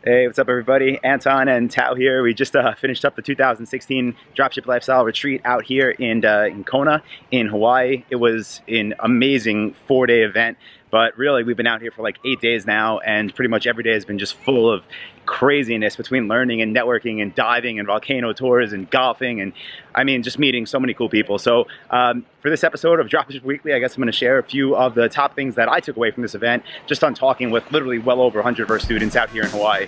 Hey, what's up, everybody? Anton and Tao here. We just finished up the 2016 Dropship Lifestyle Retreat out here in Kona, in Hawaii. It was an amazing 4-day event, but really we've been out here for like 8 days now, and pretty much every day has been just full of craziness between learning and networking and diving and volcano tours and golfing and I mean just meeting so many cool people. So for this episode of Dropship Weekly, I guess I'm going to share a few of the top things that I took away from this event just on talking with literally well over 100 of our students out here in Hawaii.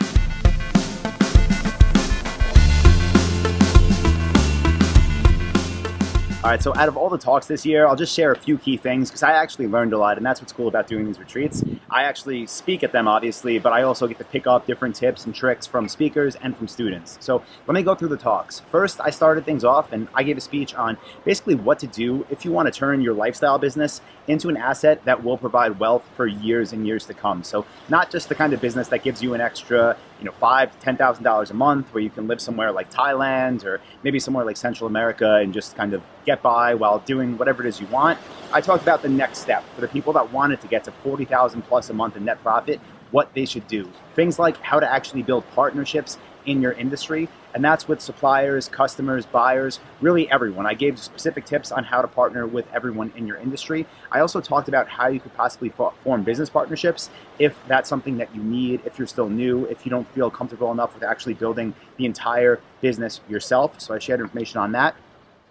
All right, so out of all the talks this year, I'll just share a few key things because I actually learned a lot, and that's what's cool about doing these retreats. I actually speak at them, obviously, but I also get to pick up different tips and tricks from speakers and from students. So let me go through the talks. First, I started things off, and I gave a speech on basically what to do if you want to turn your lifestyle business into an asset that will provide wealth for years and years to come. So not just the kind of business that gives you an extra, $5,000 to $10,000 a month where you can live somewhere like Thailand or maybe somewhere like Central America and just kind of get by while doing whatever it is you want. I talked about the next step for the people that wanted to get to 40,000 plus a month in net profit, what they should do. Things like how to actually build partnerships in your industry, and that's with suppliers, customers, buyers, really everyone. I gave specific tips on how to partner with everyone in your industry. I also talked about how you could possibly form business partnerships if that's something that you need, if you're still new, if you don't feel comfortable enough with actually building the entire business yourself. So I shared information on that.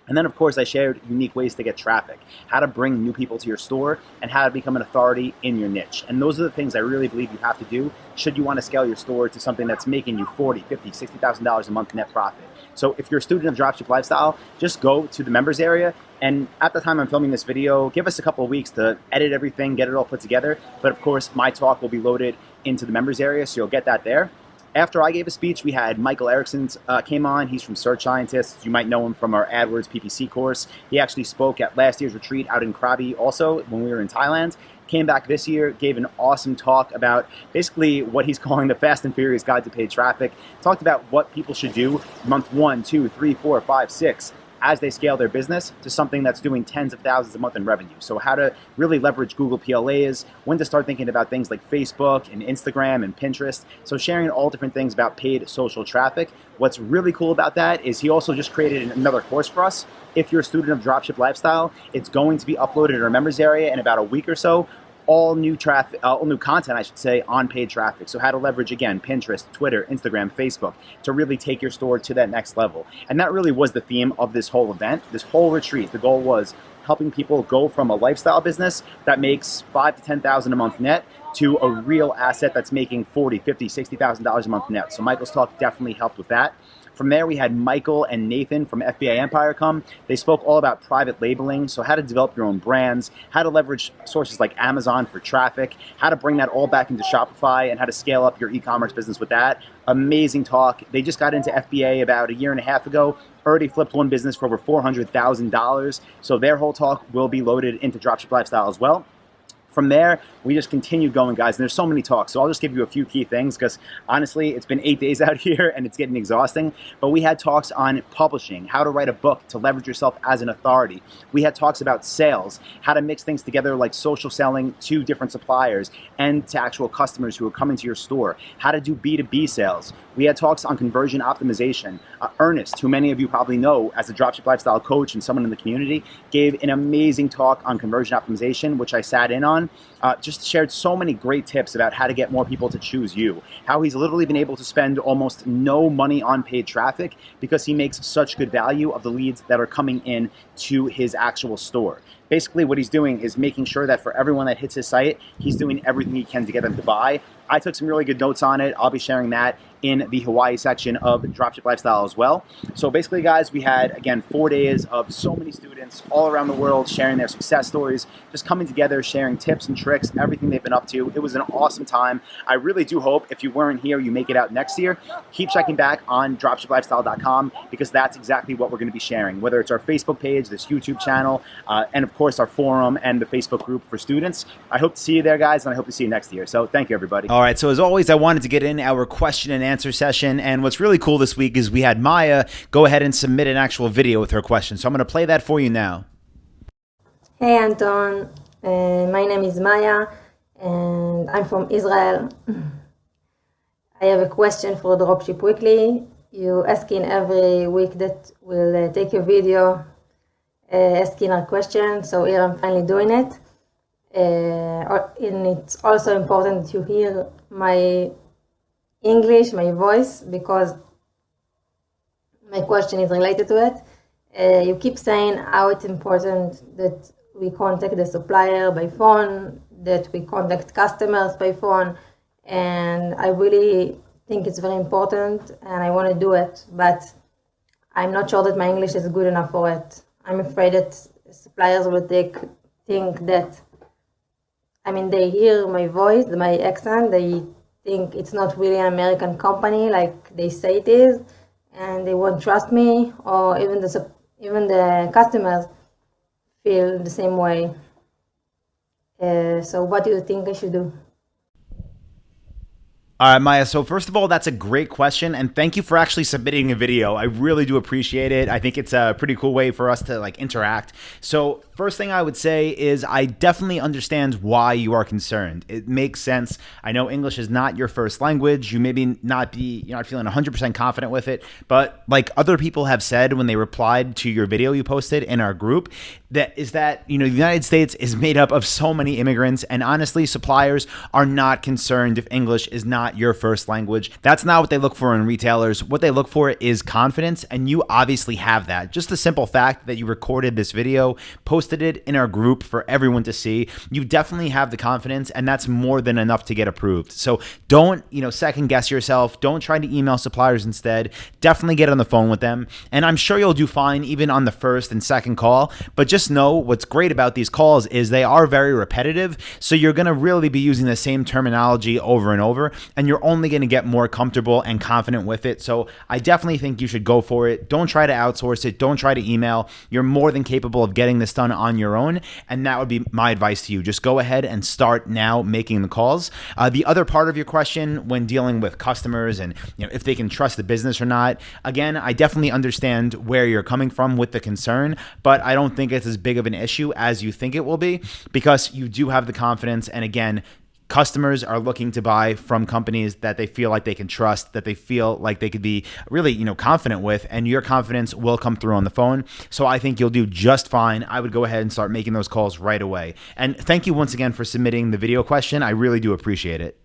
And then, of course, I shared unique ways to get traffic, how to bring new people to your store, and how to become an authority in your niche. And those are the things I really believe you have to do should you want to scale your store to something that's making you $40,000, $50,000, $60,000 a month net profit. So if you're a student of Dropship Lifestyle, just go to the members area. And at the time I'm filming this video, give us a couple of weeks to edit everything, get it all put together. But of course, my talk will be loaded into the members area, so you'll get that there. After I gave a speech, we had Michael Erickson came on. He's from Search Scientists. You might know him from our AdWords PPC course. He actually spoke at last year's retreat out in Krabi also when we were in Thailand. Came back this year, gave an awesome talk about basically what he's calling the Fast and Furious Guide to Paid Traffic. Talked about what people should do month 1, 2, 3, 4, 5, 6 as they scale their business to something that's doing tens of thousands a month in revenue. So how to really leverage Google PLAs, when to start thinking about things like Facebook and Instagram and Pinterest. So sharing all different things about paid social traffic. What's really cool about that is he also just created another course for us. If you're a student of Dropship Lifestyle, it's going to be uploaded in our members area in about a week or so. All new content, I should say, on paid traffic. So how to leverage, again, Pinterest, Twitter, Instagram, Facebook, to really take your store to that next level. And that really was the theme of this whole event, this whole retreat. The goal was helping people go from a lifestyle business that makes $5,000 to $10,000 a month net to a real asset that's making $40,000, $50,000, $60,000 a month net. So Michael's talk definitely helped with that. From there, we had Michael and Nathan from FBA Empire come. They spoke all about private labeling, so how to develop your own brands, how to leverage sources like Amazon for traffic, how to bring that all back into Shopify, and how to scale up your e-commerce business with that. Amazing talk. They just got into FBA about a year and a half ago, already flipped one business for over $400,000. So their whole talk will be loaded into Dropship Lifestyle as well. From there, we just continued going, guys, and there's so many talks. So I'll just give you a few key things because honestly, it's been 8 days out here and it's getting exhausting. But we had talks on publishing, how to write a book to leverage yourself as an authority. We had talks about sales, how to mix things together like social selling to different suppliers and to actual customers who are coming to your store, how to do B2B sales. We had talks on conversion optimization. Ernest, who many of you probably know as a Dropship Lifestyle coach and someone in the community, gave an amazing talk on conversion optimization, which I sat in on. Just shared so many great tips about how to get more people to choose you, how he's literally been able to spend almost no money on paid traffic because he makes such good value of the leads that are coming in to his actual store. Basically, what he's doing is making sure that for everyone that hits his site, he's doing everything he can to get them to buy. I took some really good notes on it. I'll be sharing that in the Hawaii section of Dropship Lifestyle as well. So basically, guys, we had, again, 4 days of so many students all around the world sharing their success stories, just coming together, sharing tips and tricks, everything they've been up to. It was an awesome time. I really do hope if you weren't here, you make it out next year. Keep checking back on dropshiplifestyle.com because that's exactly what we're going to be sharing, whether it's our Facebook page, this YouTube channel, and of course our forum and the Facebook group for students. I hope to see you there, guys, and I hope to see you next year. So thank you, everybody. All right, so as always, I wanted to get in our question and answer session, and what's really cool this week is we had Maya go ahead and submit an actual video with her question. So I'm going to play that for you now. Hey Anton, my name is Maya and I'm from Israel. I have a question for Dropship Weekly. You asking every week that will take a video asking a question, so here I'm finally doing it. And it's also important that you hear my English, my voice, because my question is related to it. You keep saying how it's important that we contact the supplier by phone, that we contact customers by phone, and I really think it's very important and I want to do it, but I'm not sure that my English is good enough for it. I'm afraid that suppliers will think that, they hear my voice, my accent, they think it's not really an American company like they say it is, and they won't trust me, or even the customers feel the same way. So what do you think I should do? All right, Maya. So first of all, that's a great question, and thank you for actually submitting a video. I really do appreciate it. I think it's a pretty cool way for us to interact. So first thing I would say is I definitely understand why you are concerned. It makes sense. I know English is not your first language. You maybe you're not feeling 100% confident with it, but like other people have said when they replied to your video you posted in our group, the United States is made up of so many immigrants, and honestly, suppliers are not concerned if English is not your first language. That's not what they look for in retailers. What they look for is confidence, and you obviously have that. Just the simple fact that you recorded this video, posted it in our group for everyone to see, you definitely have the confidence, and that's more than enough to get approved. So don't, second guess yourself. Don't try to email suppliers instead. Definitely get on the phone with them, and I'm sure you'll do fine even on the first and second call, but just know what's great about these calls is they are very repetitive, so you're going to really be using the same terminology over and over, and you're only going to get more comfortable and confident with it. So I definitely think you should go for it. Don't try to outsource it. Don't try to email. You're more than capable of getting this done on your own, and that would be my advice to you. Just go ahead and start now making the calls. The other part of your question when dealing with customers and if they can trust the business or not, again, I definitely understand where you're coming from with the concern, but I don't think it's as big of an issue as you think it will be, because you do have the confidence, and again, customers are looking to buy from companies that they feel like they can trust, that they feel like they could be really, confident with, and your confidence will come through on the phone. So I think you'll do just fine. I would go ahead and start making those calls right away. And thank you once again for submitting the video question. I really do appreciate it.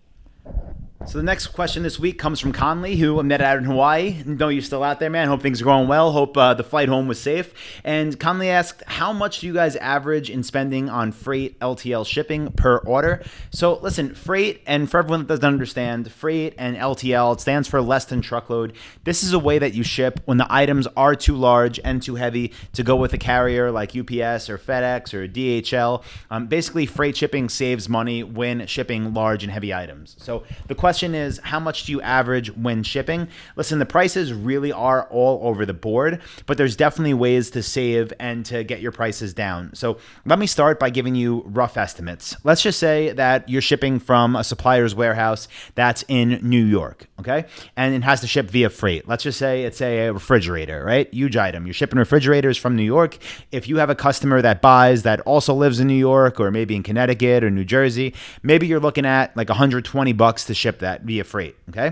So the next question this week comes from Conley, who I met out in Hawaii. Know you're still out there, man. Hope things are going well. Hope the flight home was safe. And Conley asked, how much do you guys average in spending on freight LTL shipping per order? So listen, freight, and for everyone that doesn't understand, freight and LTL, it stands for less than truckload. This is a way that you ship when the items are too large and too heavy to go with a carrier like UPS or FedEx or DHL. Basically, freight shipping saves money when shipping large and heavy items. So the question is, how much do you average when shipping? Listen, the prices really are all over the board, but there's definitely ways to save and to get your prices down. So let me start by giving you rough estimates. Let's just say that you're shipping from a supplier's warehouse that's in New York, okay? And it has to ship via freight. Let's just say it's a refrigerator, right? Huge item. You're shipping refrigerators from New York. If you have a customer that buys that also lives in New York or maybe in Connecticut or New Jersey, maybe you're looking at like $120 to ship that via freight, okay?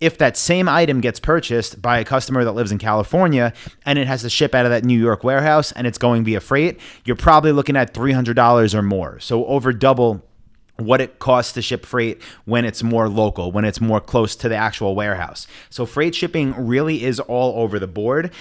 If that same item gets purchased by a customer that lives in California and it has to ship out of that New York warehouse and it's going via freight, you're probably looking at $300 or more. So over double what it costs to ship freight when it's more local, when it's more close to the actual warehouse. So freight shipping really is all over the board.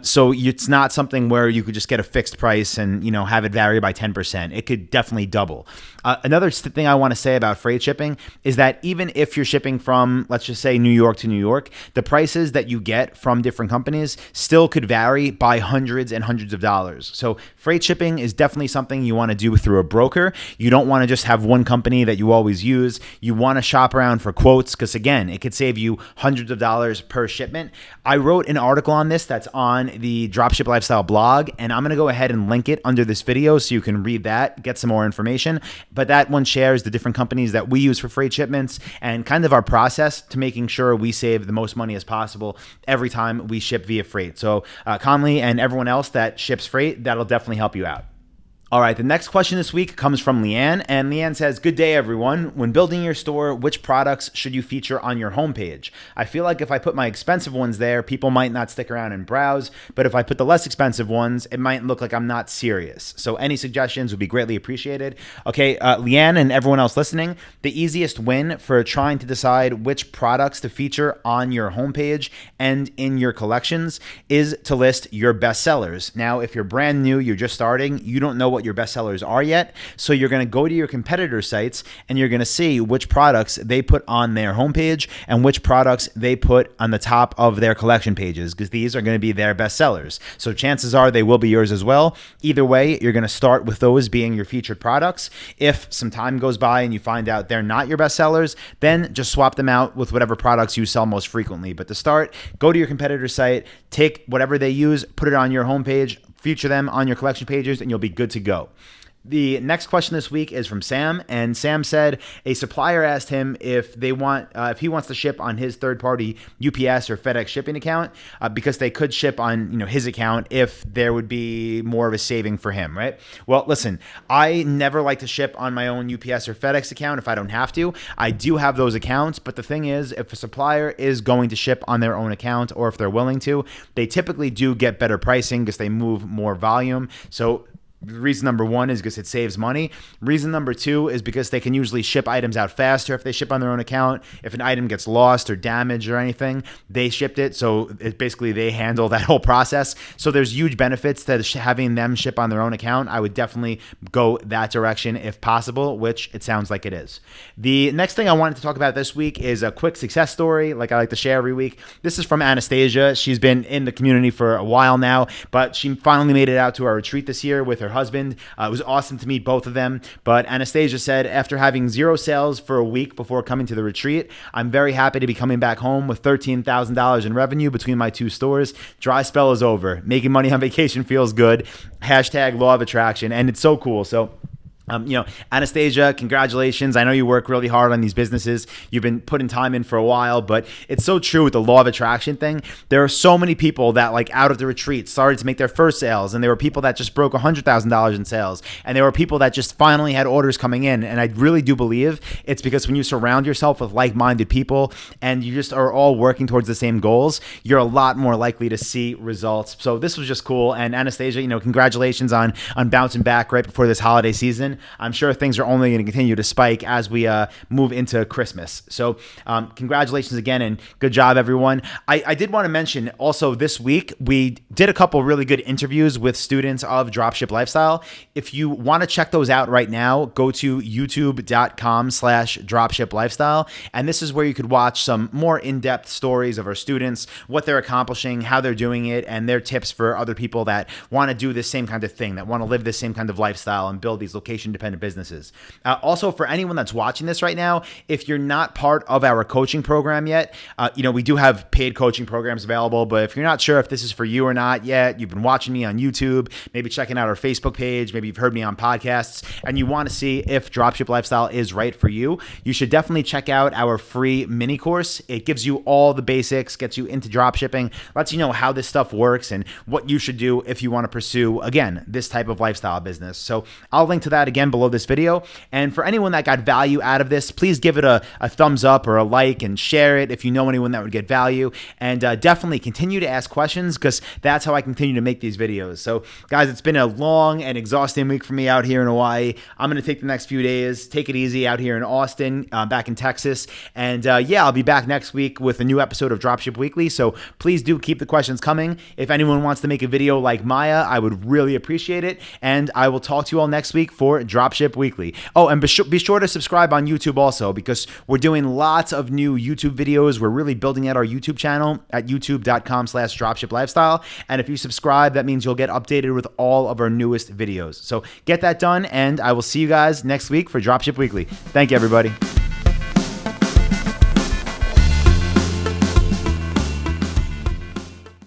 So it's not something where you could just get a fixed price and have it vary by 10%. It could definitely double. Another thing I want to say about freight shipping is that even if you're shipping from, let's just say, New York to New York, the prices that you get from different companies still could vary by hundreds and hundreds of dollars. So freight shipping is definitely something you want to do through a broker. You don't want to just have one company that you always use. You want to shop around for quotes because, again, it could save you hundreds of dollars per shipment. I wrote an article on this that's on the Dropship Lifestyle blog, and I'm going to go ahead and link it under this video so you can read that, get some more information. But that one shares the different companies that we use for freight shipments and kind of our process to making sure we save the most money as possible every time we ship via freight. So Conley and everyone else that ships freight, that'll definitely help you out. All right, the next question this week comes from Leanne, and Leanne says, "Good day, everyone. When building your store, which products should you feature on your homepage? I feel like if I put my expensive ones there, people might not stick around and browse, but if I put the less expensive ones, it might look like I'm not serious. So any suggestions would be greatly appreciated." Okay, Leanne and everyone else listening, the easiest win for trying to decide which products to feature on your homepage and in your collections is to list your best sellers. Now, if you're brand new, you're just starting, you don't know what your best sellers are yet. So you're going to go to your competitor sites and you're going to see which products they put on their homepage and which products they put on the top of their collection pages, because these are going to be their best sellers. So chances are they will be yours as well. Either way, you're going to start with those being your featured products. If some time goes by and you find out they're not your best sellers, then just swap them out with whatever products you sell most frequently. But to start, go to your competitor site, take whatever they use, put it on your homepage, feature them on your collection pages, and you'll be good to go. The next question this week is from Sam, and Sam said a supplier asked him if he wants to ship on his third-party UPS or FedEx shipping account because they could ship on his account if there would be more of a saving for him, right? Well, listen, I never like to ship on my own UPS or FedEx account if I don't have to. I do have those accounts, but the thing is, if a supplier is going to ship on their own account or if they're willing to, they typically do get better pricing because they move more volume. So reason number one is because it saves money. Reason number two is because they can usually ship items out faster if they ship on their own account. If an item gets lost or damaged or anything, they shipped it. So basically they handle that whole process. So there's huge benefits to having them ship on their own account. I would definitely go that direction if possible, which it sounds like it is. The next thing I wanted to talk about this week is a quick success story like I like to share every week. This is from Anastasia. She's been in the community for a while now, but she finally made it out to our retreat this year with her husband. It was awesome to meet both of them. But Anastasia said, after having 0 sales for a week before coming to the retreat, I'm very happy to be coming back home with $13,000 in revenue between my 2 stores. Dry spell is over. Making money on vacation feels good. Hashtag law of attraction. And it's so cool. So Anastasia, congratulations. I know you work really hard on these businesses. You've been putting time in for a while, but it's so true with the law of attraction thing. There are so many people that out of the retreat started to make their first sales, and there were people that just broke $100,000 in sales, and there were people that just finally had orders coming in. And I really do believe it's because when you surround yourself with like-minded people and you just are all working towards the same goals, you're a lot more likely to see results. So this was just cool. And Anastasia, congratulations on bouncing back right before this holiday season. I'm sure things are only going to continue to spike as we move into Christmas. So congratulations again and good job, everyone. I did want to mention also this week, we did a couple really good interviews with students of Dropship Lifestyle. If you want to check those out right now, go to youtube.com/dropshiplifestyle. And this is where you could watch some more in-depth stories of our students, what they're accomplishing, how they're doing it, and their tips for other people that want to do this same kind of thing, that want to live this same kind of lifestyle and build these location-dependent businesses. Also, for anyone that's watching this right now, if you're not part of our coaching program yet, we do have paid coaching programs available, but if you're not sure if this is for you or not yet, you've been watching me on YouTube, maybe checking out our Facebook page, maybe you've heard me on podcasts, and you want to see if Dropship Lifestyle is right for you, you should definitely check out our free mini course. It gives you all the basics, gets you into dropshipping, lets you know how this stuff works and what you should do if you want to pursue, again, this type of lifestyle business. So I'll link to that again below this video. And for anyone that got value out of this, please give it a thumbs up or a like and share it if you know anyone that would get value. And definitely continue to ask questions because that's how I continue to make these videos. So guys, it's been a long and exhausting week for me out here in Hawaii. I'm going to take the next few days, take it easy out here in Austin, back in Texas. And I'll be back next week with a new episode of Dropship Weekly. So please do keep the questions coming. If anyone wants to make a video like Maya, I would really appreciate it. And I will talk to you all next week for Dropship Weekly. Oh, and be sure to subscribe on YouTube also because we're doing lots of new YouTube videos. We're really building out our YouTube channel at youtube.com/dropshiplifestyle. And if you subscribe, that means you'll get updated with all of our newest videos. So get that done, and I will see you guys next week for Dropship Weekly. Thank you, everybody.